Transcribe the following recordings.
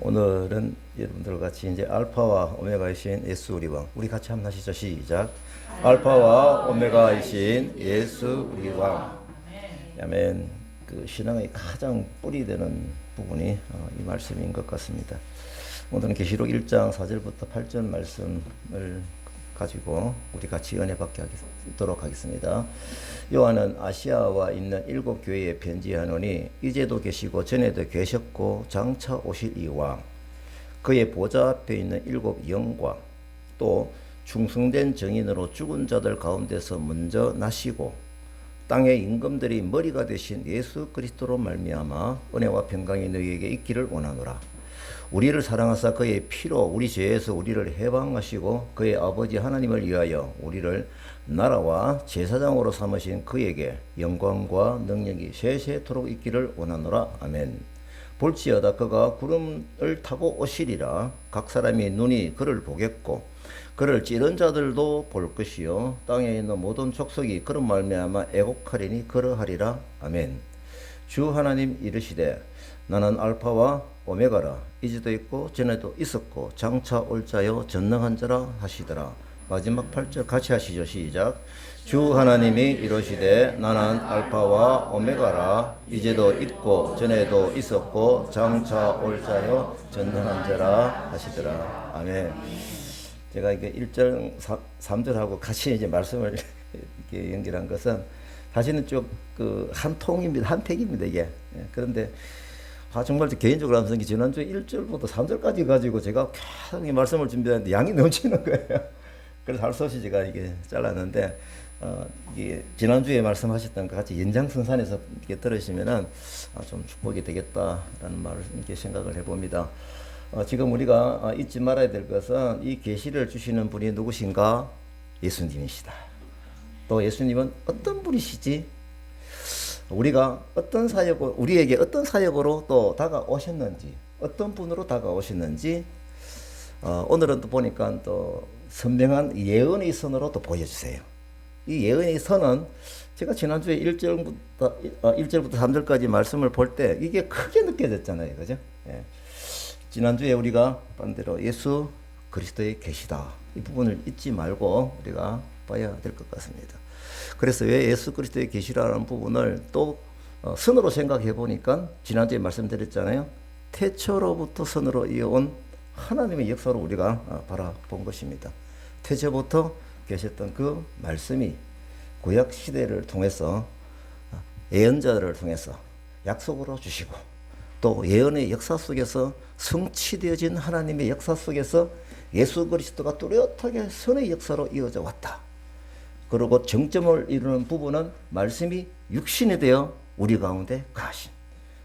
오늘은 여러분들 같이 이제 알파와 오메가이신 예수 우리 왕, 우리 같이 한번 하시죠. 시작. 알파와 오메가이신 예수 우리 왕. 아멘. 그 신앙의 가장 뿌리 되는 부분이 이 말씀인 것 같습니다. 오늘은 계시록 1장 4절부터 8절 말씀을 가지고 우리 같이 은혜 받게 하도록 하겠습니다. 요한은 아시아와 있는 7 교회에 편지하노니 이제도 계시고 전에도 계셨고 장차 오실 이 왕, 그의 보좌 앞에 있는 7 영광, 또 충성된 정인으로 죽은 자들 가운데서 먼저 나시고 땅의 임금들이 머리가 되신 예수 그리스도로 말미암아 은혜와 평강이 너희에게 있기를 원하노라. 우리를 사랑하사 그의 피로 우리 죄에서 우리를 해방하시고 그의 아버지 하나님을 위하여 우리를 나라와 제사장으로 삼으신 그에게 영광과 능력이 세세토록 있기를 원하노라. 아멘. 볼지어다 그가 구름을 타고 오시리라. 각 사람이 눈이 그를 보겠고 그를 찌른 자들도 볼 것이요 땅에 있는 모든 족속이 그런 말미암아 애곡하리니 그러하리라. 아멘. 주 하나님 이르시되 나는 알파와 오메가라. 이제도 있고 전에도 있었고 장차 올 자요 전능한 자라 하시더라. 마지막 8절 같이 하시죠. 시작. 주 하나님이 이르시되 나는 알파와 오메가라. 이제도 있고 전에도 있었고 장차 올 자요 전능한 자라 하시더라. 아멘. 제가 이게 1절 3절하고 같이 이제 말씀을 이렇게 연결한 것은 사실은 좀 그 한 통입니다. 한 팩입니다, 이게. 그런데 정말 개인적으로 하면서 지난주에 1절부터 3절까지 가지고 제가 계속 이 말씀을 준비하는데 양이 넘치는 거예요. 그래서 할 수 없이 제가 이게 잘랐는데, 이게 지난주에 말씀하셨던 것 같이 연장선상에서 이렇게 들으시면은 좀 축복이 되겠다라는 말을 이렇게 생각을 해봅니다. 지금 우리가 잊지 말아야 될 것은 이 계시를 주시는 분이 누구신가? 예수님이시다. 또 예수님은 어떤 분이시지? 우리가 어떤 사역으로, 우리에게 어떤 사역으로 또 다가오셨는지, 어떤 분으로 다가오셨는지, 오늘은 또 보니까 또 선명한 예언의 선으로 또 보여주세요. 이 예언의 선은 제가 지난주에 1절부터 3절까지 말씀을 볼 때 이게 크게 느껴졌잖아요. 그죠? 예. 지난주에 우리가 반대로 예수 그리스도의 계시다. 이 부분을 잊지 말고 우리가 봐야 될 것 같습니다. 그래서 왜 예수 그리스도의 계시라는 부분을 또 선으로 생각해 보니까 지난주에 말씀드렸잖아요. 태초로부터 선으로 이어온 하나님의 역사로 우리가 바라본 것입니다. 태초부터 계셨던 그 말씀이 구약 시대를 통해서 예언자들을 통해서 약속으로 주시고 또 예언의 역사 속에서 성취되어진 하나님의 역사 속에서 예수 그리스도가 뚜렷하게 선의 역사로 이어져 왔다. 그리고 정점을 이루는 부분은 말씀이 육신이 되어 우리 가운데 가신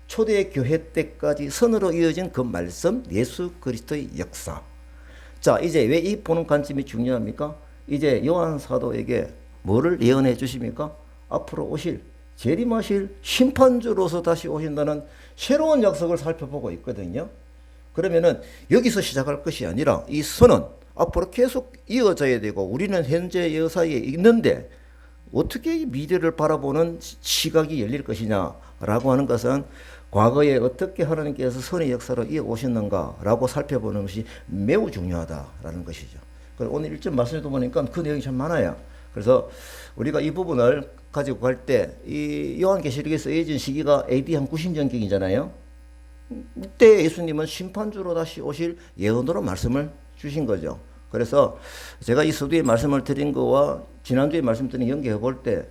초대 교회 때까지 선으로 이어진 그 말씀 예수 그리스도의 역사. 자, 이제 왜 이 보는 관점이 중요합니까? 이제 요한 사도에게 뭐를 예언해 주십니까? 앞으로 오실 재림하실 심판주로서 다시 오신다는 새로운 약속을 살펴보고 있거든요. 그러면은 여기서 시작할 것이 아니라 이 선은 앞으로 계속 이어져야 되고 우리는 현재 여사에 있는데 어떻게 미래를 바라보는 시각이 열릴 것이냐라고 하는 것은 과거에 어떻게 하나님께서 선의 역사로 이어오셨는가라고 살펴보는 것이 매우 중요하다라는 것이죠. 오늘 1점 말씀에도 보니까 그 내용이 참 많아요. 그래서 우리가 이 부분을 가지고 갈 때 이 요한계시록에 쓰여진 시기가 AD 한 90년경이잖아요. 이때 예수님은 심판주로 다시 오실 예언으로 말씀을 주신 거죠. 그래서 제가 이 서두에 말씀을 드린 거와 지난주에 말씀드린 연계해 볼 때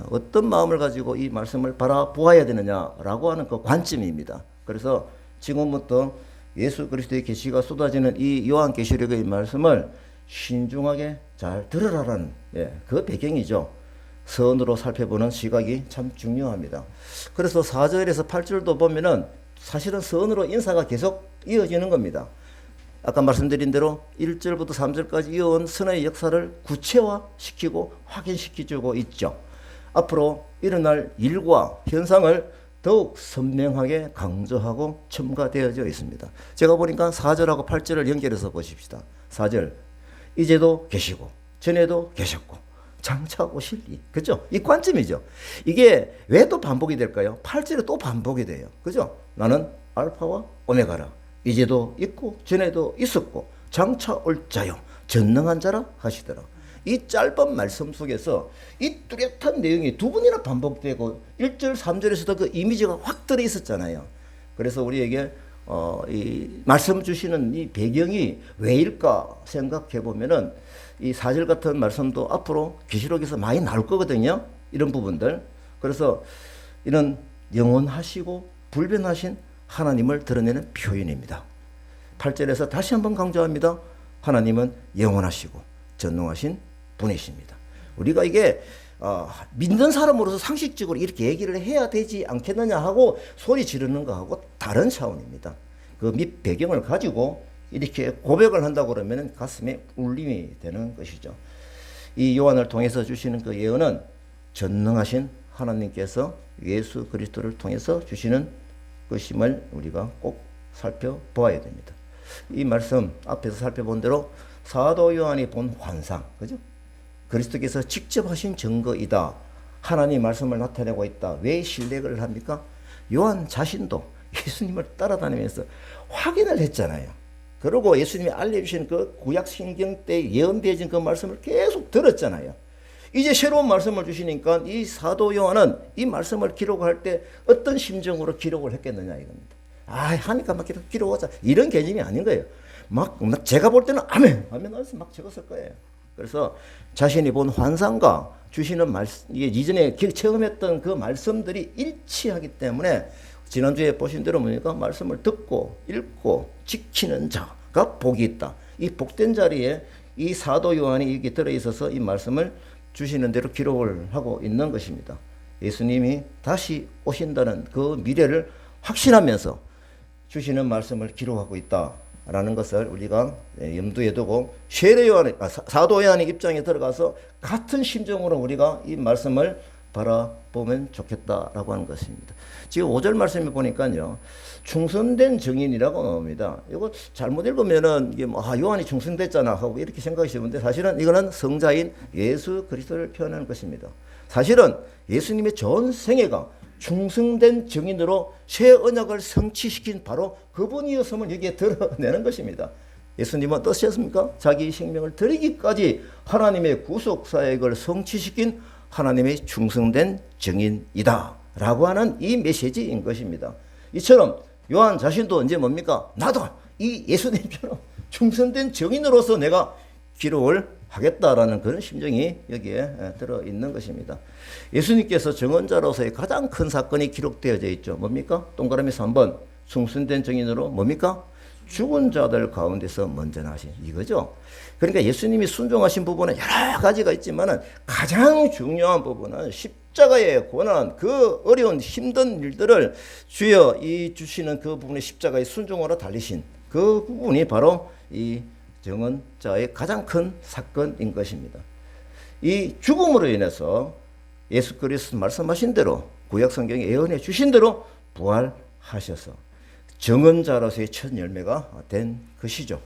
어떤 마음을 가지고 이 말씀을 바라보아야 되느냐라고 하는 그 관점입니다. 그래서 지금부터 예수 그리스도의 계시가 쏟아지는 이 요한계시록의 말씀을 신중하게 잘 들으라는 그 배경이죠. 선으로 살펴보는 시각이 참 중요합니다. 그래서 4절에서 8절도 보면은 사실은 선으로 인사가 계속 이어지는 겁니다. 아까 말씀드린 대로 1절부터 3절까지 이어온 선의 역사를 구체화시키고 확인시켜주고 있죠. 앞으로 일어날 일과 현상을 더욱 선명하게 강조하고 첨가되어져 있습니다. 제가 보니까 4절하고 8절을 연결해서 보십시다. 4절 이제도 계시고 전에도 계셨고 장차 오실 이. 그죠? 이 관점이죠. 이게 왜 또 반복이 될까요? 8절에 또 반복이 돼요. 그죠? 나는 알파와 오메가라. 이제도 있고 전에도 있었고 장차 올 자요 전능한 자라 하시더라. 이 짧은 말씀 속에서 이 뚜렷한 내용이 두 번이나 반복되고 1절 3절에서도 그 이미지가 확 들어 있었잖아요. 그래서 우리에게 이 말씀 주시는 이 배경이 왜일까 생각해 보면은 이 4절 같은 말씀도 앞으로 계시록에서 많이 나올 거거든요. 이런 부분들. 그래서 이런 영원하시고 불변하신 하나님을 드러내는 표현입니다. 8절에서 다시 한번 강조합니다. 하나님은 영원하시고 전능하신 분이십니다. 우리가 이게 믿는 사람으로서 상식적으로 이렇게 얘기를 해야 되지 않겠느냐 하고 소리 지르는 거하고 다른 차원입니다. 그 밑 배경을 가지고 이렇게 고백을 한다고 그러면 가슴에 울림이 되는 것이죠. 이 요한을 통해서 주시는 그 예언은 전능하신 하나님께서 예수 그리스도를 통해서 주시는 것임을 우리가 꼭 살펴보아야 됩니다. 이 말씀 앞에서 살펴본 대로 사도 요한이 본 환상, 그죠? 그리스도께서 직접 하신 증거이다. 하나님 말씀을 나타내고 있다. 왜 신뢰를 합니까? 요한 자신도 예수님을 따라다니면서 확인을 했잖아요. 그리고 예수님이 알려주신 그 구약 신경 때 예언되어진 그 말씀을 계속 들었잖아요. 이제 새로운 말씀을 주시니까 이 사도 요한은 이 말씀을 기록할 때 어떤 심정으로 기록을 했겠느냐 이겁니다. 하니까 막 기록하자. 이런 개념이 아닌 거예요. 막 제가 볼 때는 아멘 하면서 막 적었을 거예요. 그래서 자신이 본 환상과 주시는 말씀, 이게 이전에 체험했던 그 말씀들이 일치하기 때문에 지난주에 보신 대로 뭡니까? 말씀을 듣고 읽고 지키는 자가 복이 있다. 이 복된 자리에 이 사도 요한이 여기 들어있어서 이 말씀을 주시는 대로 기록을 하고 있는 것입니다. 예수님이 다시 오신다는 그 미래를 확신하면서 주시는 말씀을 기록하고 있다라는 것을 우리가 염두에 두고 사도 요한의 입장에 들어가서 같은 심정으로 우리가 이 말씀을 바라보면 좋겠다라고 하는 것입니다. 지금 5절 말씀에 보니까요, 충성된 증인이라고 나옵니다. 이거 잘못 읽으면은 이게 요한이 충성됐잖아 하고 이렇게 생각하시는데 사실은 이거는 성자인 예수 그리스도를 표현하는 것입니다. 사실은 예수님의 전 생애가 충성된 증인으로 새 언약을 성취시킨 바로 그분이었음을 여기에 드러내는 것입니다. 예수님은 어떠셨습니까? 자기 생명을 드리기까지 하나님의 구속 사역을 성취시킨 하나님의 충성된 증인이다 라고 하는 이 메시지인 것입니다. 이처럼 요한 자신도 이제 뭡니까? 나도 이 예수님처럼 충성된 증인으로서 내가 기록을 하겠다라는 그런 심정이 여기에 들어있는 것입니다. 예수님께서 증언자로서의 가장 큰 사건이 기록되어져 있죠. 뭡니까? 동그라미 3번 충성된 증인으로 뭡니까? 죽은 자들 가운데서 먼저 나신 이거죠. 그러니까 예수님이 순종하신 부분은 여러 가지가 있지만 가장 중요한 부분은 십자가의 고난, 그 어려운 힘든 일들을 주여 이 주시는 그 부분의 십자가의 순종으로 달리신 그 부분이 바로 이 증언자의 가장 큰 사건인 것입니다. 이 죽음으로 인해서 예수 그리스도 말씀하신 대로 구약 성경에 예언해 주신 대로 부활하셔서 증언자로서의 첫 열매가 된 것이죠.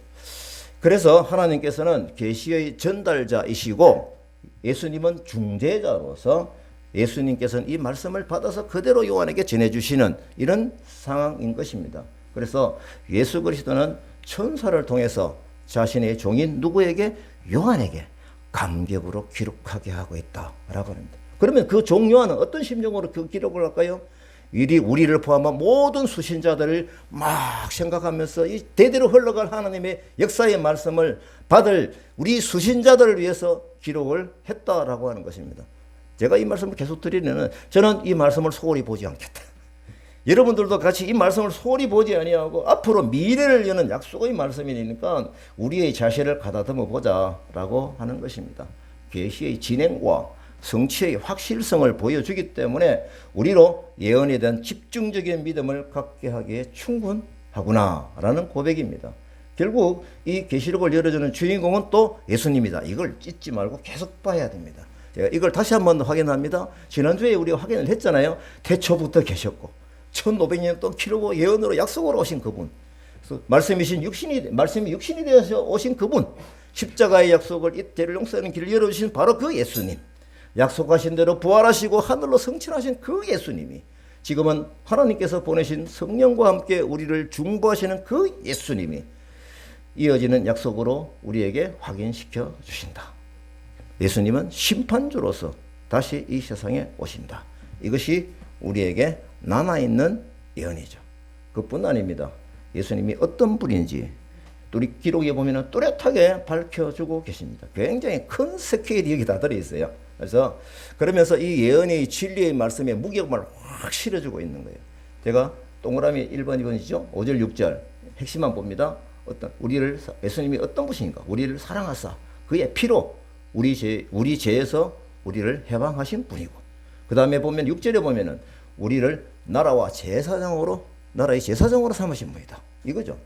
그래서 하나님께서는 계시의 전달자이시고 예수님은 중재자로서 예수님께서는 이 말씀을 받아서 그대로 요한에게 전해주시는 이런 상황인 것입니다. 그래서 예수 그리스도는 천사를 통해서 자신의 종인 누구에게? 요한에게 감격으로 기록하게 하고 있다라고 합니다. 그러면 그 종 요한은 어떤 심정으로 그 기록을 할까요? 우리를 포함한 모든 수신자들을 막 생각하면서 이 대대로 흘러갈 하나님의 역사의 말씀을 받을 우리 수신자들을 위해서 기록을 했다라고 하는 것입니다. 제가 이 말씀을 계속 드리려면 저는 이 말씀을 소홀히 보지 않겠다. 여러분들도 같이 이 말씀을 소홀히 보지 아니하고 앞으로 미래를 여는 약속의 말씀이니까 우리의 자신을 가다듬어 보자라고 하는 것입니다. 계시의 진행과 성취의 확실성을 보여주기 때문에 우리로 예언에 대한 집중적인 믿음을 갖게 하기에 충분하구나라는 고백입니다. 결국 이 계시록을 열어주는 주인공은 또 예수님이다. 이걸 잊지 말고 계속 봐야 됩니다. 제가 이걸 다시 한번 확인합니다. 지난주에 우리가 확인을 했잖아요. 태초부터 계셨고 1500년 동안 기록으로 예언으로 약속으로 오신 그분, 말씀이 육신이 되어서 오신 그분, 십자가의 약속을 이 죄를 용서하는 길을 열어주신 바로 그 예수님, 약속하신 대로 부활하시고 하늘로 승천하신 그 예수님이 지금은 하나님께서 보내신 성령과 함께 우리를 중보하시는 그 예수님이 이어지는 약속으로 우리에게 확인시켜 주신다. 예수님은 심판주로서 다시 이 세상에 오신다. 이것이 우리에게 남아있는 예언이죠. 그뿐 아닙니다. 예수님이 어떤 분인지 우리 기록에 보면 뚜렷하게 밝혀주고 계십니다. 굉장히 큰 스케일이 여기 다 들어있어요. 그래서 그러면서 이 예언이 진리의 말씀에 무게감을 확 실어주고 있는 거예요. 제가 동그라미 1번, 2번이죠. 5절, 6절 핵심만 봅니다. 예수님이 어떤 분인가? 우리를 사랑하사 그의 피로 우리 죄에서 우리를 해방하신 분이고, 그 다음에 보면 6절에 보면은 우리를 나라의 제사장으로 삼으신 분이다. 이거죠.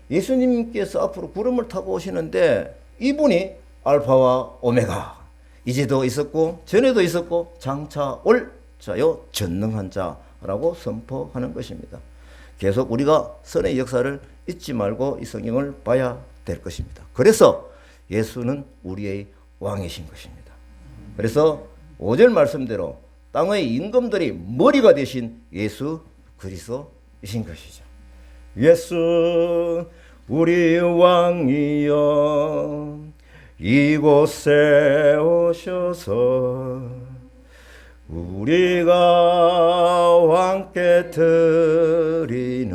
예수님께서 앞으로 구름을 타고 오시는데 이분이 알파와 오메가, 이제도 있었고 전에도 있었고 장차 올 자요 전능한 자라고 선포하는 것입니다. 계속 우리가 선의 역사를 잊지 말고 이 성경을 봐야 될 것입니다. 그래서 예수는 우리의 왕이신 것입니다. 그래서 5절 말씀대로 땅의 임금들이 머리가 되신 예수 그리스도이신 것이죠. 예수 우리 왕이여 이곳에 오셔서 우리가 함께 드리는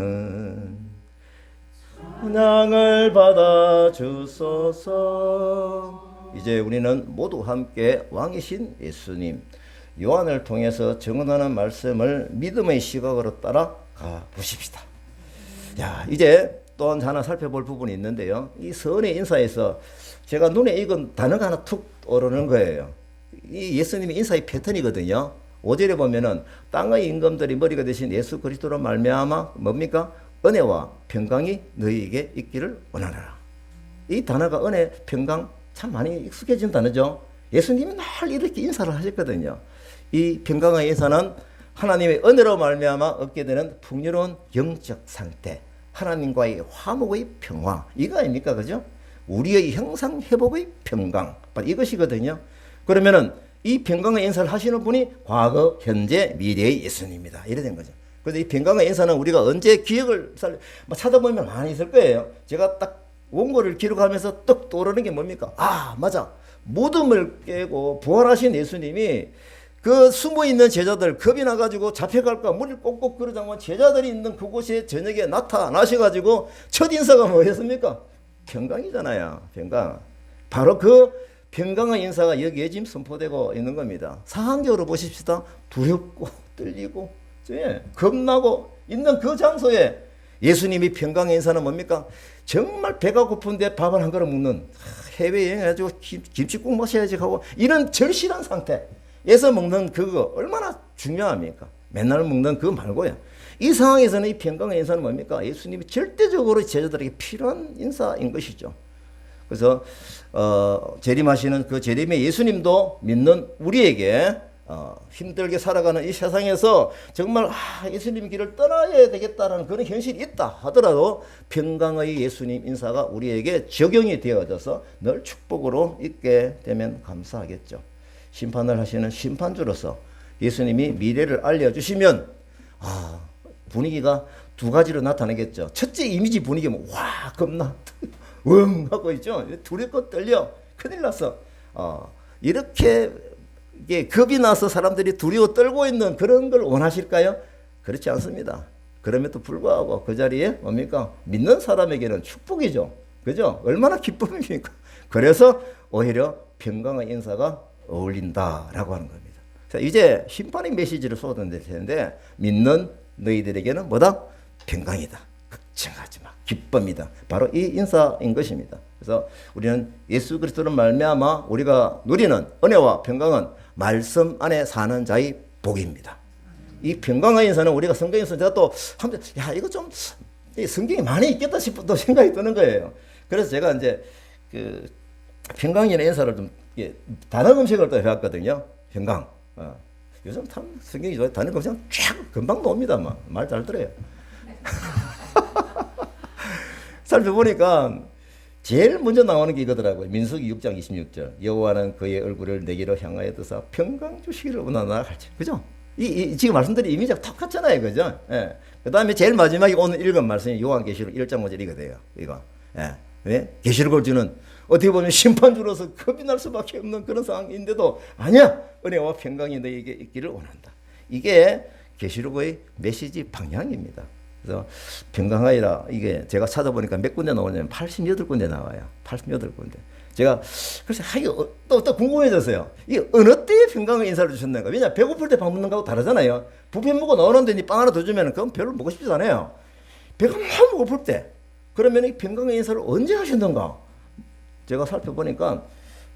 찬양을 받아 주소서. 이제 우리는 모두 함께 왕이신 예수님 요한을 통해서 증언하는 말씀을 믿음의 시각으로 따라가 보십시다. 야, 이제 또 하나 살펴볼 부분이 있는데요. 이 선의 인사에서 제가 눈에 익은 단어가 하나 툭 오르는 거예요. 이 예수님의 인사의 패턴이거든요. 5절에 보면은 땅의 임금들이 머리가 되신 예수 그리스도로 말미암아 뭡니까? 은혜와 평강이 너희에게 있기를 원하노라. 이 단어가 은혜, 평강 참 많이 익숙해진 단어죠. 예수님이 늘 이렇게 인사를 하셨거든요. 이 평강의 인사는 하나님의 은혜로 말미암아 얻게 되는 풍요로운 영적 상태, 하나님과의 화목의 평화, 이거 아닙니까? 그죠? 우리의 형상 회복의 평강, 이것이거든요. 그러면은 이 평강의 인사를 하시는 분이 과거, 현재, 미래의 예수님입니다. 이래 된 거죠. 그래서 이 평강의 인사는 우리가 언제 기억을 찾아보면 많이 있을 거예요. 제가 딱 원고를 기록하면서 떡 떠오르는 게 뭡니까? 아, 맞아. 무덤을 깨고 부활하신 예수님이 그 숨어있는 제자들 겁이 나가지고 잡혀갈까 물을 꼭꼭 그러자면 제자들이 있는 그곳에 저녁에 나타나셔가지고 첫 인사가 뭐였습니까? 평강이잖아요. 평강. 바로 그 평강의 인사가 여기에 지금 선포되고 있는 겁니다. 상황적으로 보십시다. 두렵고 떨리고 겁나고 있는 그 장소에 예수님이 평강의 인사는 뭡니까? 정말 배가 고픈데 밥을 한 그릇 먹는, 해외여행 해가지고 김치국 마셔야지 하고 이런 절실한 상태에서 먹는 그거 얼마나 중요합니까? 맨날 먹는 그거 말고요. 이 상황에서는 이 평강의 인사는 뭡니까? 예수님이 절대적으로 제자들에게 필요한 인사인 것이죠. 그래서 재림하시는 그 재림의 예수님도 믿는 우리에게 힘들게 살아가는 이 세상에서 정말 예수님 길을 떠나야 되겠다는 그런 현실이 있다 하더라도 평강의 예수님 인사가 우리에게 적용이 되어져서 늘 축복으로 있게 되면 감사하겠죠. 심판을 하시는 심판주로서 예수님이 미래를 알려주시면 분위기가 두 가지로 나타나겠죠. 첫째 이미지 분위기면 와 겁나 웅 하고 있죠. 두렵고 떨려 큰일 났어. 이렇게 겁이 나서 사람들이 두려워 떨고 있는 그런 걸 원하실까요? 그렇지 않습니다. 그럼에도 불구하고 그 자리에 뭡니까? 믿는 사람에게는 축복이죠. 그죠? 얼마나 기쁨입니까? 그래서 오히려 평강의 인사가 어울린다라고 하는 겁니다. 자, 이제 심판의 메시지를 쏟아낼 텐데 믿는 너희들에게는 뭐다? 평강이다. 걱정하지 마. 기쁨이다. 바로 이 인사인 것입니다. 그래서 우리는 예수 그리스도를 말미암아 우리가 누리는 은혜와 평강은 말씀 안에 사는 자의 복입니다. 이 평강의 인사는 우리가 성경에서 제가 또 이거 좀 성경이 많이 있겠다 싶은 또 생각이 드는 거예요. 그래서 제가 이제 그 평강이라는 인사를 좀 단어 검색을 또 해왔거든요. 평강. 요즘 참 성경이 좋아요. 단어 검색 쫙 금방 나옵니다. 말 잘 들어요. 살펴보니까 제일 먼저 나오는 게 이거더라고요. 민수기 6장 26절. 여호와는 그의 얼굴을 내게로 향하여 드사 평강 주시기를 원하나 할지. 그죠? 지금 말씀드린 이미지가 똑같잖아요. 그죠? 예. 그 다음에 제일 마지막에 오늘 읽은 말씀이 요한계시록 1장 5절 이거예요. 이거. 예. 왜? 계시록을 주는 어떻게 보면 심판주로서 겁이 날 수밖에 없는 그런 상황인데도 아니야. 은혜와 평강이 너에게 있기를 원한다. 이게 계시록의 메시지 방향입니다. 그래서 평강하리라 이게 제가 찾아보니까 몇 군데 나오냐면 88군데 나와요. 88군데. 제가 그래서 또 궁금해졌어요. 이게 어느 때에 평강의 인사를 주셨는가? 왜냐 배고플 때 밥 먹는 거하고 다르잖아요. 뷔페 먹고 나오는데 빵 하나 더 주면 그건 별로 먹고 싶지 않아요. 배가 너무 고플 때. 그러면 이 평강의 인사를 언제 하셨는가? 제가 살펴보니까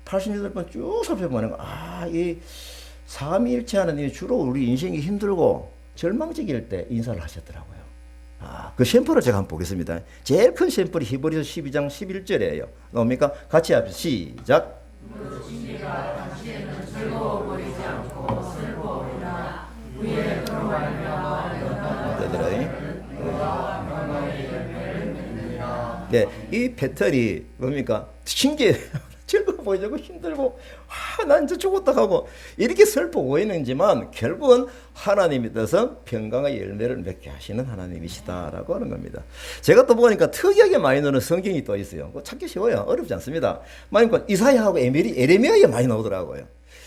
88번 쭉 살펴보니까 이 삼위일체 하나님이 주로 우리 인생이 힘들고 절망적일 때 인사를 하셨더라고요. 그 샘플을 제가 한번 보겠습니다. 제일 큰 샘플이 히브리서 12장 11절이에요. 나옵니까? 같이 합시다. 시작. 네, 이 패턴이 뭡니까? 신기해요. 즐거워 보이고 힘들고 난 이제 죽었다 하고 이렇게 슬퍼 보이는지만 결국은 하나님이 뜻은 평강의 열매를 맺게 하시는 하나님이시다라고 하는 겁니다. 제가 또 보니까 특이하게 많이 나오는 성경이 또 있어요. 찾기 쉬워요. 어렵지 않습니다. 그러니까 이사야하고 에레미야에 많이 나오더라고요.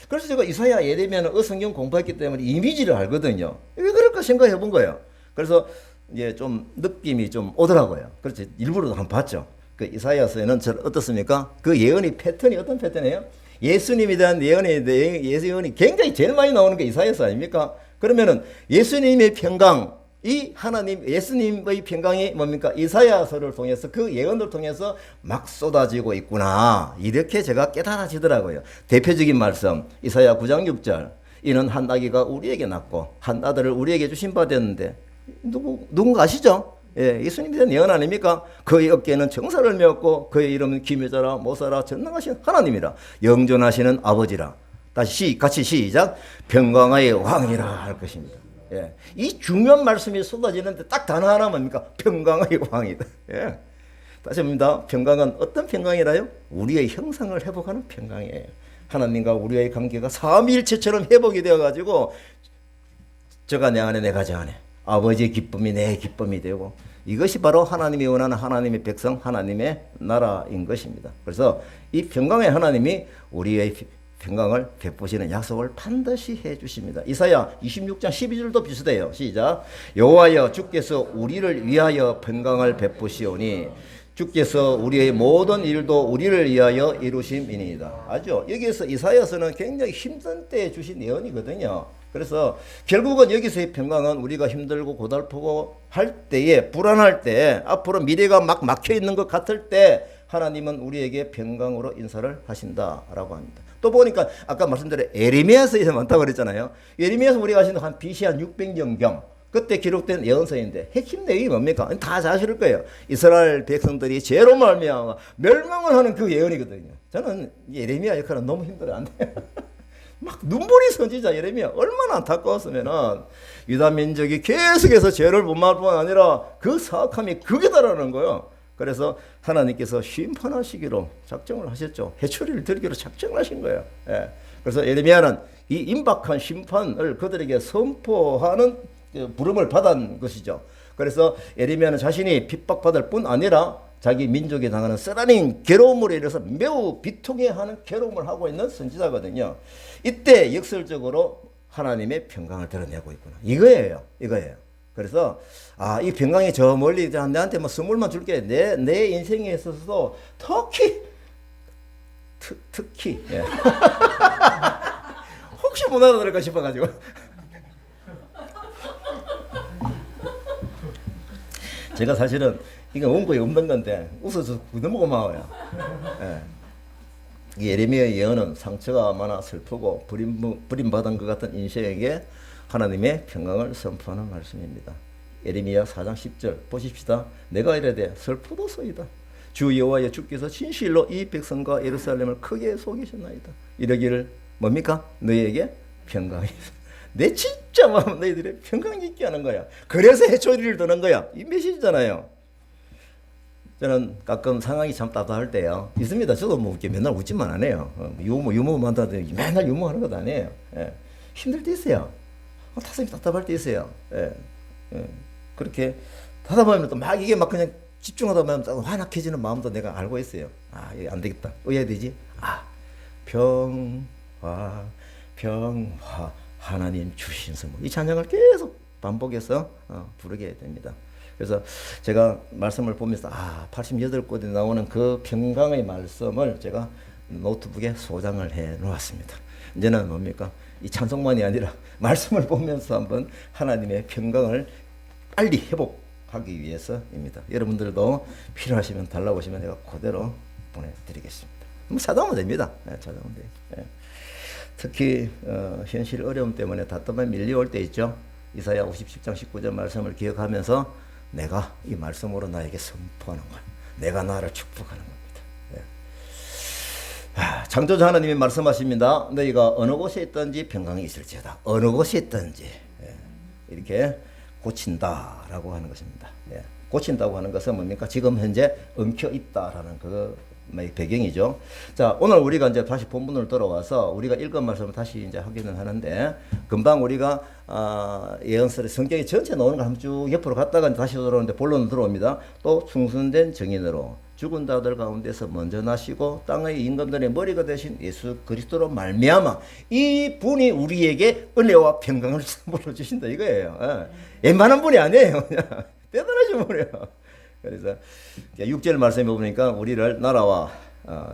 그래서 제가 이사야, 에레미야는 성경 공부했기 때문에 이미지를 알거든요. 왜 그럴까 생각해 본 거예요. 그래서 이제 좀 느낌이 좀 오더라고요. 그래서 일부러 한번 봤죠. 그 이사야서에는 어떻습니까? 그 예언이 패턴이 어떤 패턴이에요? 예수님에 대한 예언이 굉장히 제일 많이 나오는 게 이사야서 아닙니까? 그러면은 예수님의 평강, 이 하나님 예수님의 평강이 뭡니까? 이사야서를 통해서 그 예언을 통해서 막 쏟아지고 있구나. 이렇게 제가 깨달아지더라고요. 대표적인 말씀 이사야 9장 6절. 이는 한 아기가 우리에게 낳고 한 아들을 우리에게 주신 바 되었는데 누군가 아시죠? 예, 예수님에 대한 예언 아닙니까? 그의 어깨에는 정사를 메었고 그의 이름은 기묘자라 모사라 전능하신 하나님이라 영존하시는 아버지라. 다시 같이 시작. 평강의 왕이라 할 것입니다. 예, 이 중요한 말씀이 쏟아지는데 딱 단어 하나 뭡니까? 평강의 왕이다. 예. 다시 합니다. 평강은 어떤 평강이라요? 우리의 형상을 회복하는 평강이에요. 하나님과 우리의 관계가 삼위일체처럼 회복이 되어가지고 저가 내 안에 내가 저 안에 아버지의 기쁨이 내 기쁨이 되고 이것이 바로 하나님이 원하는 하나님의 백성 하나님의 나라인 것입니다. 그래서 이 평강의 하나님이 우리의 평강을 베푸시는 약속을 반드시 해주십니다. 이사야 26장 12절도 비슷해요. 시작. 여호와여 주께서 우리를 위하여 평강을 베푸시오니 주께서 우리의 모든 일도 우리를 위하여 이루심이니이다. 아죠? 여기에서 이사야서는 굉장히 힘든 때에 주신 예언이거든요. 그래서 결국은 여기서의 평강은 우리가 힘들고 고달프고 할 때에 불안할 때 앞으로 미래가 막 막혀 있는 것 같을 때 하나님은 우리에게 평강으로 인사를 하신다라고 합니다. 또 보니까 아까 말씀드린 에레미야서에서 많다고 그랬잖아요. 에레미야서 우리가 아시는 한 BC 한 600년경 그때 기록된 예언서인데 핵심 내용이 뭡니까? 다 잘 아실 거예요. 이스라엘 백성들이 죄로 말미암아 멸망을 하는 그 예언이거든요. 저는 예레미야 역할은 너무 힘들어요. 안 돼요. 막 눈물이 선지자 예레미야 얼마나 안타까웠으면은 유다 민족이 계속해서 죄를 범할 뿐 아니라 그 사악함이 극에 달하는 거예요. 그래서 하나님께서 심판하시기로 작정을 하셨죠. 해초리를 들기로 작정을 하신 거예요. 예. 그래서 예레미야는 이 임박한 심판을 그들에게 선포하는 부름을 받은 것이죠. 그래서 예레미야는 자신이 핍박받을 뿐 아니라 자기 민족이 당하는 쓰라린 괴로움으로 인해서 매우 비통해하는 괴로움을 하고 있는 선지자거든요. 이때 역설적으로 하나님의 평강을 드러내고 있구나. 이거예요. 그래서 이 평강이 저 멀리 내한테 뭐 선물만 줄게. 내 인생에 있어서도 특히 예. 혹시 못 알아들을까 싶어가지고 제가 사실은 이게 원고에 없는 건데 웃어서 너무 고마워요. 예. 이 예레미야의 예언은 상처가 많아 슬프고 버림받은 것 같은 인생에게 하나님의 평강을 선포하는 말씀입니다. 예레미야 4장 10절 보십시다. 내가 이르되 슬프도소이다. 주 여호와여 주께서 진실로 이 백성과 예루살렘을 크게 속이셨나이다. 이러기를 뭡니까? 너희에게 평강이 내 진짜 마음 너희들의 평강이 있게 하는 거야. 그래서 해초리를 드는 거야. 이 메시지잖아요. 저는 가끔 상황이 참 따뜻할 때요. 있습니다. 저도 뭐 이렇게 맨날 웃지만 안 해요. 유머만 하다 맨날 유머하는 것도 아니에요. 예. 힘들 때 있어요. 타성이 답답할 때 있어요. 예. 예. 그렇게 하다 보면 또 막 이게 막 그냥 집중하다 보면 또 완악해지는 마음도 내가 알고 있어요. 아, 이게 안 되겠다. 어떻게 해야 되지? 아, 평화, 평화, 하나님 주신 선물. 이 찬양을 계속 반복해서 부르게 됩니다. 그래서 제가 말씀을 보면서 88곳에 나오는 그 평강의 말씀을 제가 노트북에 소장을 해 놓았습니다. 이제는 뭡니까? 이 찬송만이 아니라 말씀을 보면서 한번 하나님의 평강을 빨리 회복하기 위해서입니다. 여러분들도 필요하시면 달라고 하시면 제가 그대로 보내드리겠습니다. 뭐 찾아오면 됩니다. 네, 찾아오면 돼요. 네. 특히 현실 어려움 때문에 답답함이 밀려올 때 있죠. 이사야 57장 19절 말씀을 기억하면서 내가 이 말씀으로 나에게 선포하는 거야. 내가 나를 축복하는 겁니다. 창조자 하나님이 말씀하십니다. 너희가 어느 곳에 있든지 평강이 있을지어다. 어느 곳에 있든지 이렇게 고친다라고 하는 것입니다. 고친다고 하는 것은 뭡니까? 지금 현재 엉켜 있다라는 그 배경이죠. 자, 오늘 우리가 이제 다시 본문으로 돌아와서 우리가 읽은 말씀을 다시 이제 확인을 하는데, 금방 우리가 예언서의 성경이 전체 나오는 걸 한번 쭉 옆으로 갔다가 다시 돌아오는데 본론으로 들어옵니다. 또 충성된 증인으로 죽은 자들 가운데서 먼저 나시고 땅의 임금들의 머리가 되신 예수 그리스도로 말미암아 이 분이 우리에게 은혜와 평강을 선물로 주신다 이거예요. 웬만한 분이 아니에요. 대단하신 분이에요. 그래서 6절 말씀해 보니까 우리를 나라와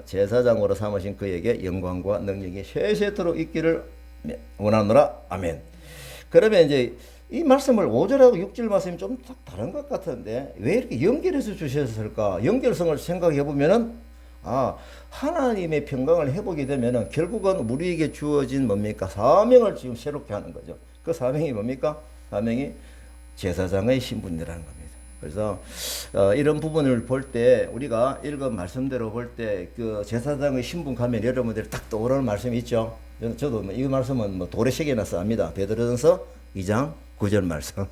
제사장으로 삼으신 그에게 영광과 능력이 세세토록 있기를 원하노라. 아멘. 그러면 이제 이 말씀을 5절하고 6절 말씀이 좀 다른 것 같은데 왜 이렇게 연결해서 주셨을까? 연결성을 생각해 보면은 하나님의 평강을 회복이 되면은 결국은 우리에게 주어진 뭡니까? 사명을 지금 새롭게 하는 거죠. 그 사명이 뭡니까? 사명이 제사장의 신분이라는 겁니다. 그래서 이런 부분을 볼 때 우리가 읽은 말씀대로 볼 때 그 제사장의 신분 가면 여러분들이 딱 떠오르는 말씀이 있죠. 저도 이 말씀은 도래식에나 씁니다. 베드로전서 2장 9절 말씀.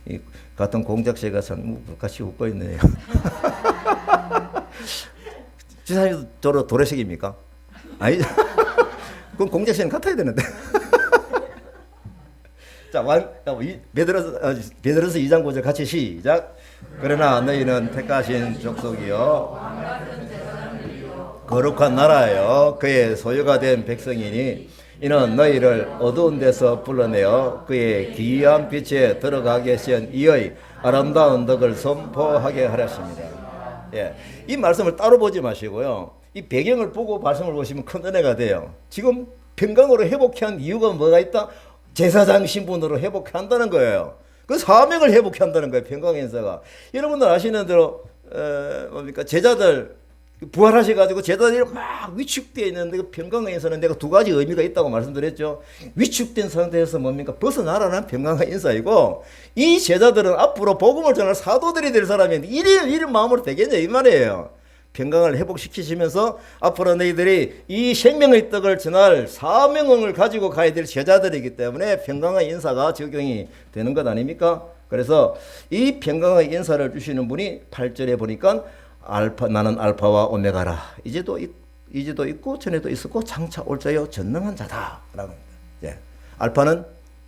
이 같은 공작새가 참 같이 웃고 있네요. 지사님도 저로 도래식입니까? 아니, 그럼 공작새는 같아야 되는데. 자, 베드로서 2장 9절 같이 시작. 그러나 너희는 택하신 족속이요 거룩한 나라요 그의 소유가 된 백성이니 이는 너희를 어두운 데서 불러내어 그의 기이한 빛에 들어가게 하신 이의 아름다운 덕을 선포하게 하렸습니다. 이 말씀을 따로 보지 마시고요. 이 배경을 보고 말씀을 보시면 큰 은혜가 돼요. 지금 평강으로 회복해 한 이유가 뭐가 있다? 제사장 신분으로 회복한다는 거예요. 그 사명을 회복한다는 거예요. 평강의 인사가. 여러분들 아시는 대로 뭡니까? 제자들 부활하셔가지고 제자들이 막 위축되어 있는데 그 평강의 인사는 내가 두 가지 의미가 있다고 말씀드렸죠. 위축된 상태에서 뭡니까? 벗어나라는 평강의 인사이고, 이 제자들은 앞으로 복음을 전할 사도들이 될 사람인데 이런 마음으로 되겠냐 이 말이에요. 평강을 회복시키시면서 앞으로 너희들이 이 생명의 떡을 전할 사명을 가지고 가야 될 제자들이기 때문에 평강의 인사가 적용이 되는 것 아닙니까? 그래서 이 평강의 인사를 주시는 분이 8절에 보니까 나는 알파와 오메가라. 이제도 있고 전에도 있었고 장차 올 자요 전능한 자다라고 합니다. 알파는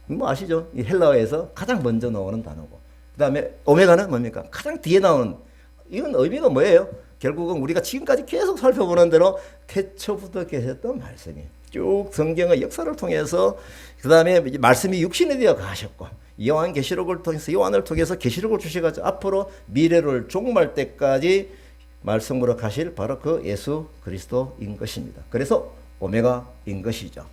뭐 아시죠? 이 헬라어에서 가장 먼저 나오는 단어고, 그 다음에 오메가는 뭡니까? 가장 뒤에 나오는. 이건 의미가 뭐예요? 결국은 우리가 지금까지 계속 살펴보는 대로 태초부터 계셨던 말씀이 쭉 성경의 역사를 통해서, 그 다음에 말씀이 육신이 되어 가셨고, 요한계시록을 통해서 요한을 통해서 계시록을 주셔가지고 앞으로 미래를 종말 때까지 말씀으로 가실 바로 그 예수 그리스도인 것입니다. 그래서 오메가인 것이죠.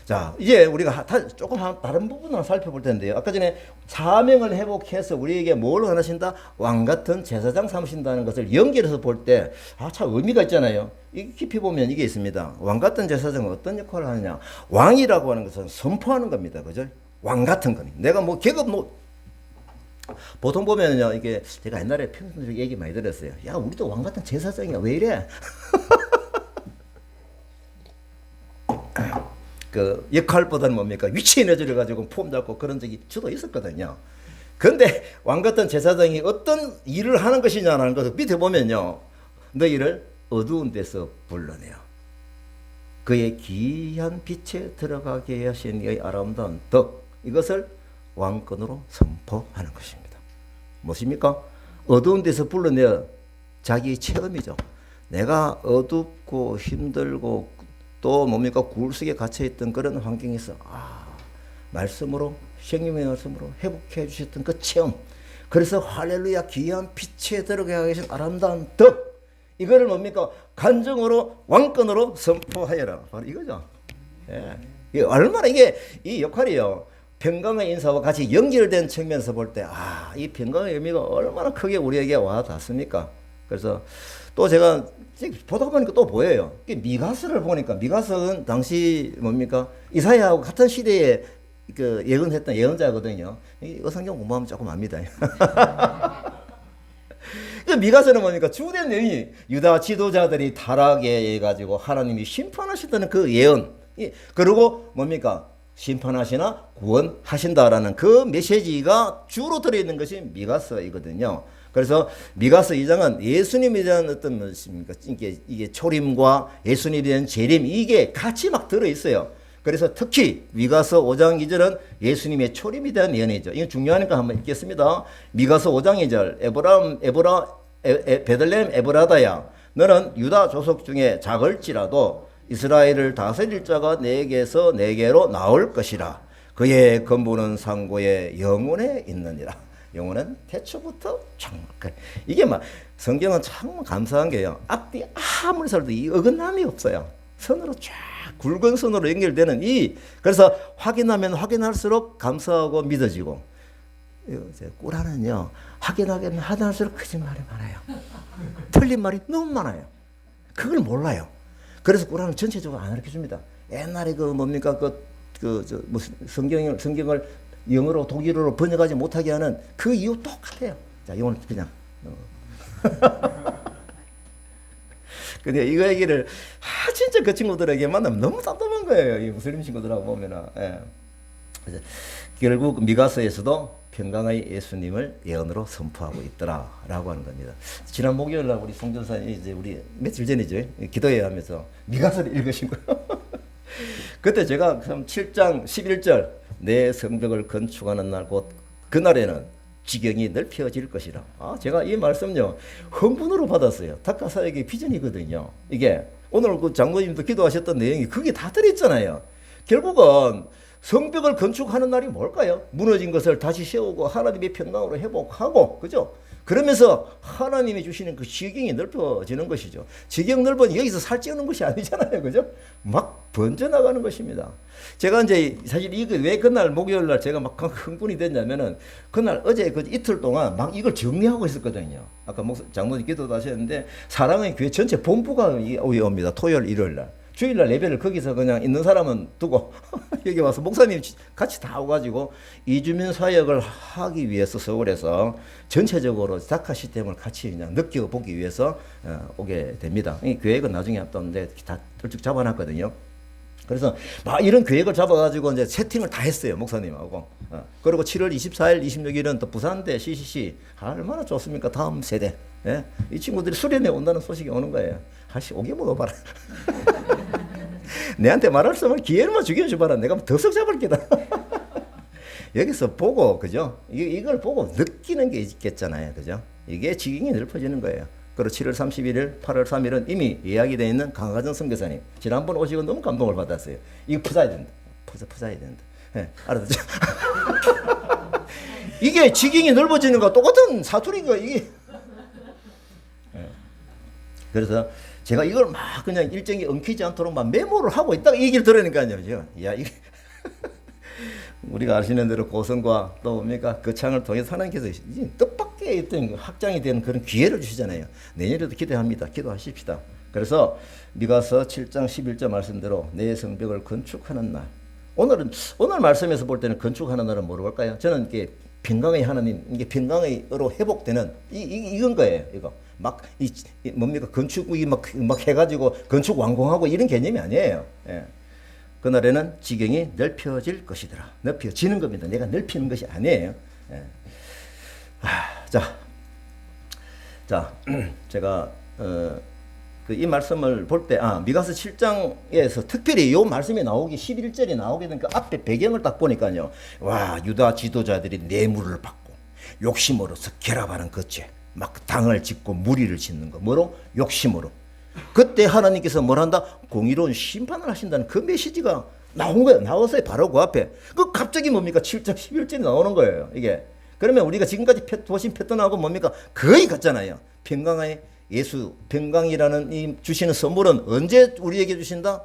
자, 이제 우리가 조금 다른 부분을 살펴볼 텐데요. 아까 전에 사명을 회복해서 우리에게 뭘 원하신다? 왕같은 제사장 삼으신다는 것을 연결해서 볼 때, 참 의미가 있잖아요. 깊이 보면 이게 있습니다. 왕같은 제사장은 어떤 역할을 하느냐? 왕이라고 하는 것은 선포하는 겁니다. 그죠? 왕같은 겁니다. 내가 계급 보통 보면요, 이게 제가 옛날에 평소에 얘기 많이 들었어요. 야, 우리도 왕같은 제사장이야. 왜 이래? 그 역할보다는 뭡니까? 위치에 내줄 가지고 폼 잡고 그런 적이 저도 있었거든요. 그런데 왕같은 제사장이 어떤 일을 하는 것이냐는 것을 밑에 보면요, 너희를 어두운 데서 불러내요 그의 귀한 빛에 들어가게 하신 이 아름다운 덕, 이것을 왕권으로 선포하는 것입니다. 무엇입니까? 어두운 데서 불러내어 자기의 체험이죠. 내가 어둡고 힘들고 또 뭡니까? 굴속에 갇혀있던 그런 환경에서 말씀으로, 성령의 말씀으로 회복해 주셨던 그 체험, 그래서 할렐루야 귀한 빛에 들어가게 하신 아름다운 덕, 이거를 뭡니까? 간증으로 왕권으로 선포하여라. 바로 이거죠. 예. 이게 얼마나 이 역할이요. 평강의 인사와 같이 연결된 측면에서 볼 때, 이 평강의 의미가 얼마나 크게 우리에게 와 닿습니까? 그래서 또 제가 보다 보니까 또 보여요. 미가서를 보니까, 미가서는 당시 뭡니까? 이사야하고 같은 시대에 그 예언했던 예언자거든요. 이 성경 공부하면 조금 압니다. 미가서는 뭡니까? 주된 내용이 유다 지도자들이 타락해 해가지고 하나님이 심판하신다는 그 예언. 그리고 뭡니까? 심판하시나 구원하신다라는 그 메시지가 주로 들어있는 것이 미가서이거든요. 그래서 미가서 2장은 예수님에 대한 어떤 것입니까? 이게 초림과 예수님에 대한 재림, 이게 같이 막 들어있어요. 그래서 특히 미가서 5장 2절은 예수님의 초림에 대한 예언이죠. 이거 중요하니까 한번 읽겠습니다. 미가서 5장 2절, 베들레헴 에브라다야, 너는 유다 조속 중에 작을지라도 이스라엘을 다스릴 자가 내게서 내게로 나올 것이라. 그의 근본은 상고의 영혼에 있느니라. 영혼은 태초부터 정확해. 이게 막 성경은 참 감사한 게요. 앞뒤 아무리 살도 이 어긋남이 없어요. 선으로 쫙 굵은 선으로 연결되는 그래서 확인하면 확인할수록 감사하고 믿어지고, 꾸라는요 확인하면 확인할수록 거짓말이 많아요. 틀린 말이 너무 많아요. 그걸 몰라요. 그래서 꾸라는 전체적으로 안 가르쳐줍니다. 옛날에 뭡니까 무슨 성경을 영어로 독일어로 번역하지 못하게 하는 그 이유 똑같아요. 자, 이거는 그냥 근데 이거 얘기를 진짜 그 친구들에게 만나면 너무 답답한 거예요. 이 무슬림 친구들하고 보면은. 예. 그래서 결국 미가서에서도 평강의 예수님을 예언으로 선포하고 있더라라고 하는 겁니다. 지난 목요일 날 우리 송전사님 이제 우리 며칠 전이죠. 기도회 하면서 미가서를 읽으신 거예요. 그때 제가 7장 11절 내 성벽을 건축하는 날 곧 그날에는 지경이 넓혀질 것이라. 제가 이 말씀요 흥분으로 받았어요. 닭가사에게 비전이거든요. 이게 오늘 그 장로님도 기도하셨던 내용이 그게 다 들어있잖아요. 결국은 성벽을 건축하는 날이 뭘까요? 무너진 것을 다시 세우고 하나님의 평강으로 회복하고, 그죠? 그러면서 하나님이 주시는 그 지경이 넓어지는 것이죠. 지경 넓은 여기서 살찌우는 것이 아니잖아요. 그죠? 막 번져나가는 것입니다. 제가 이제 사실 왜 그날 목요일 날 제가 막 흥분이 됐냐면은 그날 어제 이틀 동안 막 이걸 정리하고 있었거든요. 아까 장로님 기도도 하셨는데 사랑의 교회 전체 본부가 옵니다. 토요일, 일요일 날. 주일날 예배를 거기서 그냥 있는 사람은 두고 여기 와서 목사님 같이 다 오가지고 이주민 사역을 하기 위해서 서울에서 전체적으로 다카 시스템을 같이 그냥 느껴보기 위해서 오게 됩니다. 이 계획은 나중에 했던데 다 뚫쭉 잡아놨거든요. 그래서 막 이런 계획을 잡아가지고 이제 세팅을 다 했어요, 목사님하고. 그리고 7월 24일, 26일은 또 부산대 CCC. 얼마나 좋습니까? 다음 세대. 예? 이 친구들이 수련회 온다는 소식이 오는 거예요. 오게 물어봐라. 내한테 말할 수 없는 기회만 죽여줘봐라. 내가 덥석 잡을 게다. 여기서 보고, 그죠? 이걸 보고 느끼는 게 있겠잖아요. 그죠? 이게 지경이 넓어지는 거예요. 그리고 7월 31일, 8월 3일은 이미 예약이 되어 있는 강화정 선교사님. 지난번 오시고 너무 감동을 받았어요. 이거 퍼져야 된다. 퍼져야 된다. 네, 알았죠? 이게 지경이 넓어지는 거 똑같은 사투리인 거, 이게. 네. 그래서 제가 이걸 막 그냥 일정이 엉키지 않도록 막 메모를 하고 있다가 이 얘기를 들으니까요. 제가, 이게. 우리가 아시는 대로 고성과 또 뭡니까? 거창을 통해서 하나님께서 뜻밖의 있던 확장이 되는 그런 기회를 주시잖아요. 내년에도 기대합니다. 기도하십시다. 그래서 미가서 7장 11절 말씀대로 내 성벽을 건축하는 날. 오늘 말씀에서 볼 때는 건축하는 날은 뭐로 볼까요? 저는 이게 평강의 하나님, 이게 평강의로 회복되는 이건 거예요. 이거 뭡니까? 건축이 막 해가지고 건축 완공하고 이런 개념이 아니에요. 예. 그날에는 지경이 넓혀질 것이더라. 넓혀지는 겁니다. 내가 넓히는 것이 아니에요. 예. 자, 제가 이 말씀을 볼 때, 미가서 7장에서 특별히 이 말씀이 나오기, 11절이 나오게 된 그 앞에 배경을 딱 보니까요. 와, 유다 지도자들이 뇌물을 받고 욕심으로서 결합하는 그 죄. 막 당을 짓고 무리를 짓는 거. 뭐로? 욕심으로. 그때 하나님께서 뭘 한다? 공의로운 심판을 하신다는 그 메시지가 나온 거예요. 나왔어요. 바로 그 앞에. 그 갑자기 뭡니까? 7장 11절이 나오는 거예요. 이게. 그러면 우리가 지금까지 보신 패턴하고 뭡니까? 거의 같잖아요. 평강의 예수, 평강이라는 이 주시는 선물은 언제 우리에게 주신다?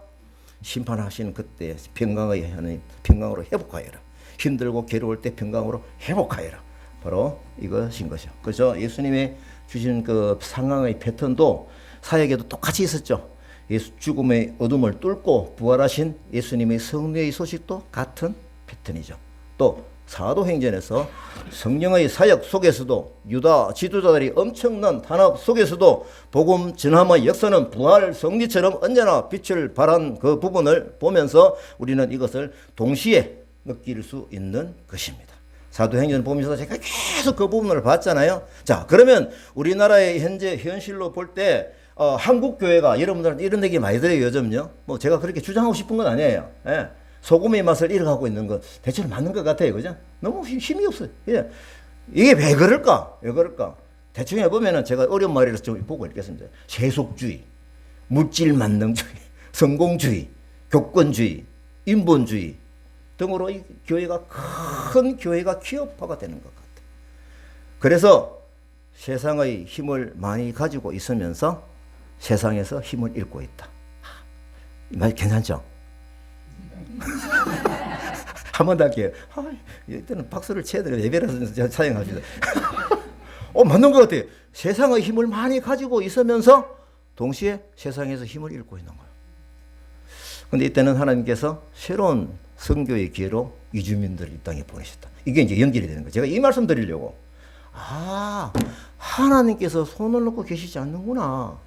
심판하시는 그때 평강의 하나님, 평강으로 회복하여라. 힘들고 괴로울 때 평강으로 회복하여라. 바로 이것인 것이죠. 그래서 예수님의 주신 그 상황의 패턴도 사역에도 똑같이 있었죠. 예수 죽음의 어둠을 뚫고 부활하신 예수님의 성례의 소식도 같은 패턴이죠. 또 사도행전에서 성령의 사역 속에서도 유다 지도자들이 엄청난 탄압 속에서도 복음 전함의 역사는 부활 성리처럼 언제나 빛을 발한 그 부분을 보면서 우리는 이것을 동시에 느낄 수 있는 것입니다. 사도행전 보면서 제가 계속 그 부분을 봤잖아요. 자, 그러면 우리나라의 현재 현실로 볼 때 한국 교회가 여러분들한테 이런 얘기 많이 들어요, 요즘요. 뭐 제가 그렇게 주장하고 싶은 건 아니에요. 예. 소금의 맛을 잃어가고 있는 건 대체로 맞는 것 같아요. 그죠? 너무 힘이 없어요. 예. 이게 왜 그럴까? 왜 그럴까? 대충 해보면은 제가 어려운 말이라서 좀 보고 읽겠습니다. 세속주의, 물질 만능주의, 성공주의, 교권주의, 인본주의 등으로 이 교회가 큰 교회가 기업화가 되는 것 같아요. 그래서 세상의 힘을 많이 가지고 있으면서 세상에서 힘을 잃고 있다. 말 괜찮죠? 한 번 더 할게요. 이때는 박수를 쳐야 돼요. 예배라서 사용합시다. 맞는 것 같아요. 세상의 힘을 많이 가지고 있으면서 동시에 세상에서 힘을 잃고 있는 거예요. 근데 이때는 하나님께서 새로운 선교의 기회로 이주민들을 이 땅에 보내셨다. 이게 이제 연결이 되는 거예요. 제가 이 말씀 드리려고. 하나님께서 손을 놓고 계시지 않는구나.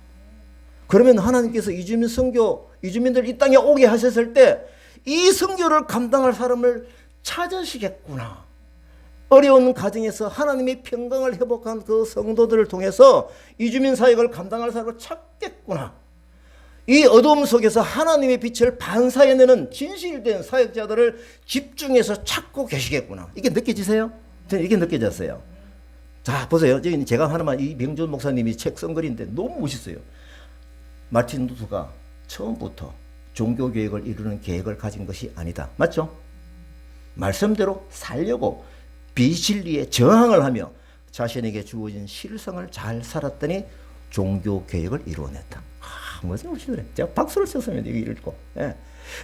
그러면 하나님께서 이주민 선교, 이주민들 이 땅에 오게 하셨을 때 이 선교를 감당할 사람을 찾으시겠구나. 어려운 가정에서 하나님의 평강을 회복한 그 성도들을 통해서 이주민 사역을 감당할 사람을 찾겠구나. 이 어두움 속에서 하나님의 빛을 반사해내는 진실된 사역자들을 집중해서 찾고 계시겠구나. 이게 느껴지세요? 저는 이게 느껴졌어요. 자, 보세요. 제가 하나만 이 명준 목사님이 책 쓴 글인데 너무 멋있어요. 마틴 루터가 처음부터 종교개혁을 이루는 계획을 가진 것이 아니다. 맞죠? 말씀대로 살려고 비진리에 저항을 하며 자신에게 주어진 실성을 잘 살았더니 종교개혁을 이루어냈다. 무슨 멋있더래. 제가 박수를 쳤으면 이거 읽고. 예.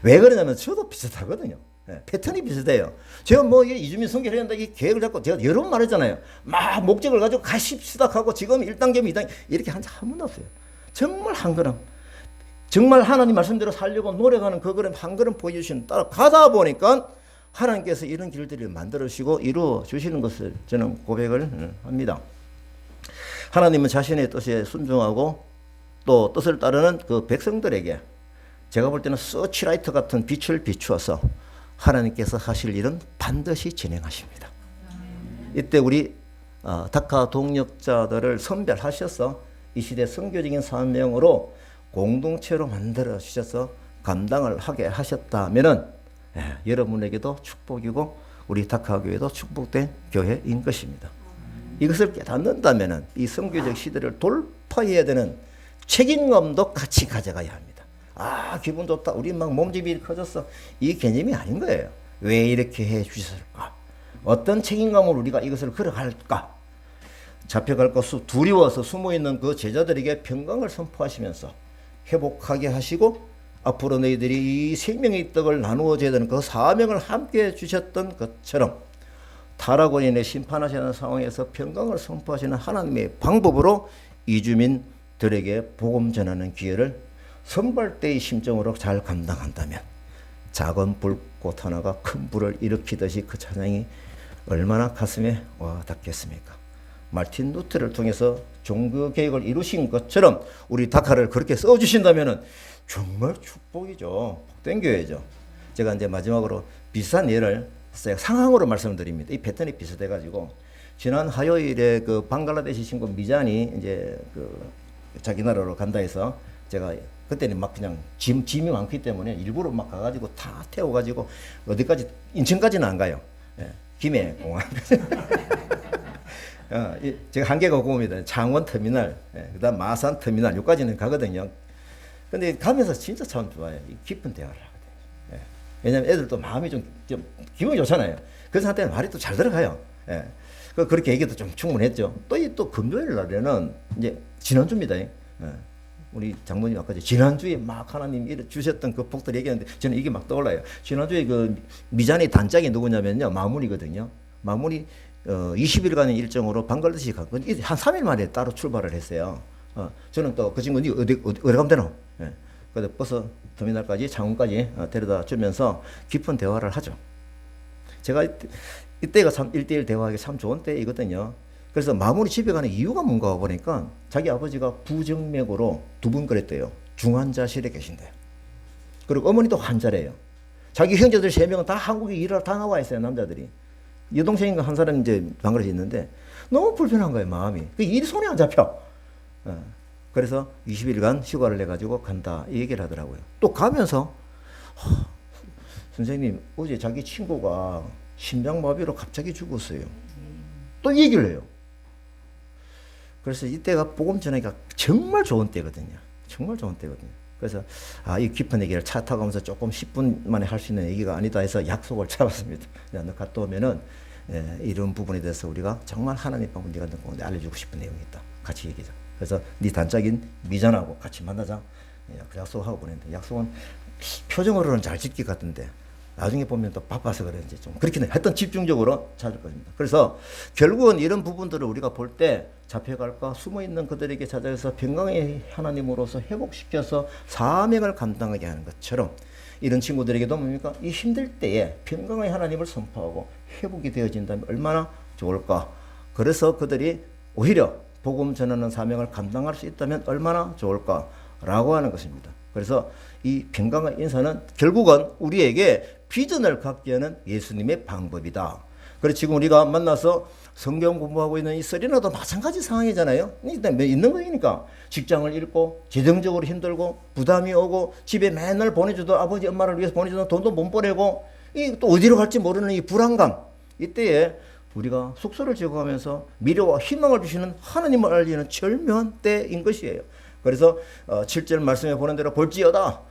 왜 그러냐면 저도 비슷하거든요. 예. 패턴이 비슷해요. 제가 뭐 이주민 선교를 해야 한다 이 계획을 잡고 제가 여러 번 말했잖아요. 막 목적을 가지고 가십시다 하고 지금 1단계면 2단계 이렇게 한 번도 없어요. 정말 한 걸음. 정말 하나님 말씀대로 살려고 노력하는 그 걸음 한 걸음 보여주시는 따라 가다 보니까 하나님께서 이런 길들을 만들어주시고 이루어 주시는 것을 저는 고백을 합니다. 하나님은 자신의 뜻에 순종하고 또 뜻을 따르는 그 백성들에게 제가 볼 때는 서치라이트 같은 빛을 비추어서 하나님께서 하실 일은 반드시 진행하십니다. 이때 우리 다카 동력자들을 선별하셔서 이 시대 선교적인 사명으로 공동체로 만들어 주셔서 감당을 하게 하셨다면은 여러분에게도 축복이고 우리 다카교회도 축복된 교회인 것입니다. 이것을 깨닫는다면은 이 선교적 시대를 돌파해야 되는 책임감도 같이 가져가야 합니다. 기분 좋다. 우리 막 몸집이 커졌어. 이 개념이 아닌 거예요. 왜 이렇게 해 주셨을까? 어떤 책임감으로 우리가 이것을 걸어갈까? 잡혀갈 것을 두려워서 숨어있는 그 제자들에게 평강을 선포하시면서 회복하게 하시고 앞으로 너희들이 이 생명의 떡을 나누어 줘야 되는 그 사명을 함께 주셨던 것처럼 타락으로 인해 심판하시는 상황에서 평강을 선포하시는 하나님의 방법으로 이주민들에게 복음 전하는 기회를 선발대의 심정으로 잘 감당한다면 작은 불꽃 하나가 큰 불을 일으키듯이 그 찬양이 얼마나 가슴에 와 닿겠습니까? 마틴 루터를 통해서 종교 개혁을 이루신 것처럼 우리 다카를 그렇게 써주신다면 정말 축복이죠. 복된 교회죠. 제가 이제 마지막으로 비슷한 예를 상황으로 말씀드립니다. 이 패턴이 비슷해가지고 지난 화요일에 그 방글라데시 친구 미잔이 이제 그 자기 나라로 간다 해서 제가 그때는 막 그냥 짐이 많기 때문에 일부러 막 가가지고 다 태워가지고 어디까지 인천까지는 안 가요. 예, 김해 공항. 제가 한계가 그겁니다. 창원 터미널, 그다음 마산 터미널 여기까지는 가거든요. 근데 가면서 진짜 참 좋아요. 깊은 대화를 하거든요. 예. 왜냐면 애들도 마음이 좀 기분이 좋잖아요. 그래서 한테는 말이 또 잘 들어가요. 예. 그렇게 얘기도 좀 충분했죠. 또 금요일 날에는 이제 지난주입니다. 예. 우리 장모님 아까 지난주에 막 하나님 주셨던 그 복들 얘기하는데 저는 이게 막 떠올라요. 지난주에 그 미자네 단짝이 누구냐면요. 마무리거든요. 마무리 20일간의 일정으로 방글라데시 간 건 한 3일 만에 따로 출발을 했어요. 저는 또 그 친구 어디 가면 되노? 예. 그래서 버스 터미널까지 창원까지 데려다 주면서 깊은 대화를 하죠. 제가 이때가 참 1대1 대화하기 참 좋은 때이거든요. 그래서 마무리 집에 가는 이유가 뭔가 보니까 자기 아버지가 부정맥으로 2분 그랬대요. 중환자실에 계신대요. 그리고 어머니도 환자래요. 자기 형제들 3명은 다 한국에 일하러 다 나와 있어요. 남자들이. 여동생인가 한 사람 이제 방글라데시 있는데 너무 불편한 거예요. 마음이. 그 일이 손에 안 잡혀. 그래서 20일간 휴가를 내가지고 간다 이 얘기를 하더라고요. 또 가면서 선생님 어제 자기 친구가 심장마비로 갑자기 죽었어요. 또 얘기를 해요. 그래서 이때가 복음 전하기가 정말 좋은 때거든요. 정말 좋은 때거든요. 그래서 이 깊은 얘기를 차 타고 가면서 조금 10분 만에 할 수 있는 얘기가 아니다 해서 약속을 잡았습니다. 너 갔다 오면은 이런 부분에 대해서 우리가 정말 하나님 방법 네가 알려주고 싶은 내용이 있다. 같이 얘기하자. 그래서 네 단짝인 미전하고 같이 만나자. 그 약속하고 보냈는데 약속은 표정으로는 잘 지킬 것 같은데 나중에 보면 또 바빠서 그런지 좀 그렇긴 해요. 하여튼 집중적으로 찾을 것입니다. 그래서 결국은 이런 부분들을 우리가 볼 때 잡혀갈까 숨어있는 그들에게 찾아가서 평강의 하나님으로서 회복시켜서 사명을 감당하게 하는 것처럼 이런 친구들에게도 뭡니까? 이 힘들 때에 평강의 하나님을 선포하고 회복이 되어진다면 얼마나 좋을까? 그래서 그들이 오히려 복음 전하는 사명을 감당할 수 있다면 얼마나 좋을까라고 하는 것입니다. 그래서 이 평강의 인사는 결국은 우리에게 비전을 갖게 하는 예수님의 방법이다. 그래서 지금 우리가 만나서 성경 공부하고 있는 이 서리나도 마찬가지 상황이잖아요. 있는 거니까 직장을 잃고 재정적으로 힘들고 부담이 오고 집에 맨날 보내주던 아버지 엄마를 위해서 보내주던 돈도 못 보내고 또 어디로 갈지 모르는 이 불안감 이때에 우리가 숙소를 지어가면서 미래와 희망을 주시는 하나님을 알리는 절묘한 때인 것이에요. 그래서 7절 말씀에 보는 대로 볼지어다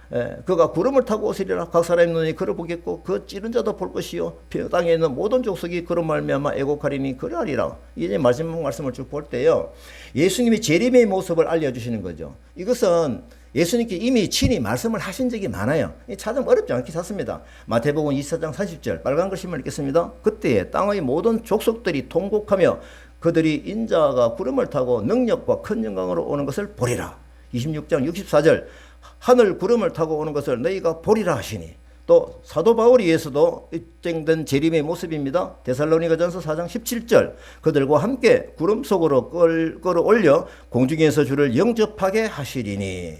그가 구름을 타고 오시리라 각 사람의 눈이 그를 보겠고 그 찌른 자도 볼 것이요 땅에 있는 모든 족속이 그로 말미암아 애곡하리니 그러하리라. 이제 마지막 말씀을 쭉 볼 때요 예수님이 재림의 모습을 알려주시는 거죠. 이것은 예수님께 이미 친히 말씀을 하신 적이 많아요. 찾으면 어렵지 않게 찾습니다. 마태복음 24장 40절 빨간 글씨만 읽겠습니다. 그때에 땅의 모든 족속들이 통곡하며 그들이 인자가 구름을 타고 능력과 큰 영광으로 오는 것을 보리라. 26장 64절 하늘 구름을 타고 오는 것을 너희가 보리라 하시니 또 사도 바울에게서도 입증된 재림의 모습입니다. 데살로니가전서 4장 17절 그들과 함께 구름 속으로 끌어올려 공중에서 주를 영접하게 하시리니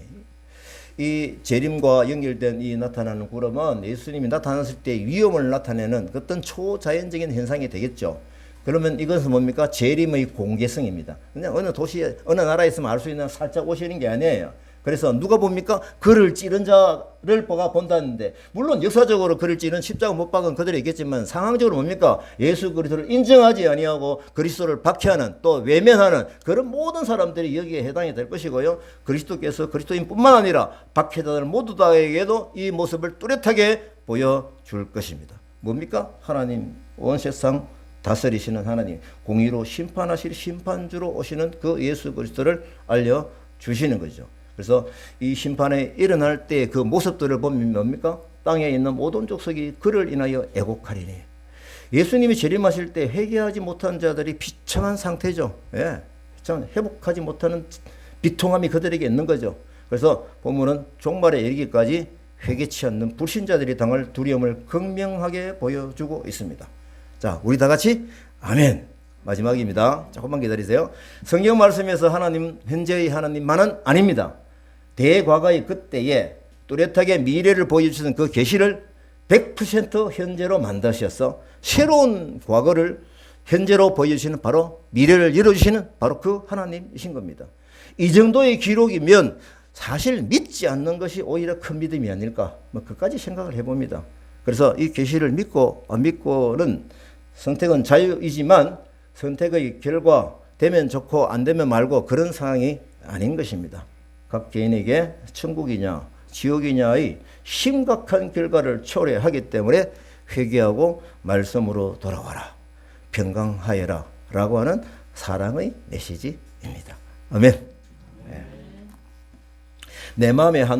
이 재림과 연결된 이 나타나는 구름은 예수님이 나타났을 때 위험을 나타내는 어떤 초자연적인 현상이 되겠죠. 그러면 이것은 뭡니까? 재림의 공개성입니다. 그냥 어느 도시에 어느 나라에 있으면 알 수 있는 살짝 오시는 게 아니에요. 그래서 누가 봅니까? 그를 찌른 자를 본다는데 물론 역사적으로 그를 찌른 십자가 못 박은 그들이 있겠지만 상황적으로 뭡니까? 예수 그리스도를 인정하지 아니하고 그리스도를 박해하는 또 외면하는 그런 모든 사람들이 여기에 해당이 될 것이고요. 그리스도께서 그리스도인뿐만 아니라 박해자들 모두 다에게도 이 모습을 뚜렷하게 보여줄 것입니다. 뭡니까? 하나님 온 세상 다스리시는 하나님, 공의로 심판하실 심판주로 오시는 그 예수 그리스도를 알려주시는 거죠. 그래서 이 심판에 일어날 때 그 모습들을 보면 뭡니까? 땅에 있는 모든 족속이 그를 인하여 애곡하리니. 예수님이 재림하실 때 회개하지 못한 자들이 비참한 상태죠. 예, 회복하지 못하는 비통함이 그들에게 있는 거죠. 그래서 본문은 종말에 이르기까지 회개치 않는 불신자들이 당할 두려움을 극명하게 보여주고 있습니다. 자, 우리 다 같이 아멘. 마지막입니다. 조금만 기다리세요. 성경 말씀에서 하나님, 현재의 하나님만은 아닙니다. 대과거의 그때에 뚜렷하게 미래를 보여주시는 그 계시를 100% 현재로 만드셔서 새로운 과거를 현재로 보여주시는 바로 미래를 열어주시는 바로 그 하나님이신 겁니다. 이 정도의 기록이면 사실 믿지 않는 것이 오히려 큰 믿음이 아닐까, 뭐 그까지 생각을 해봅니다. 그래서 이 계시를 믿고 안 믿고는 선택은 자유이지만 선택의 결과 되면 좋고 안 되면 말고 그런 상황이 아닌 것입니다. 각 개인에게 천국이냐 지옥이냐의 심각한 결과를 초래하기 때문에 회개하고 말씀으로 돌아와라, 평강하여라 라고 하는 사랑의 메시지입니다. 아멘. 내 마음에 한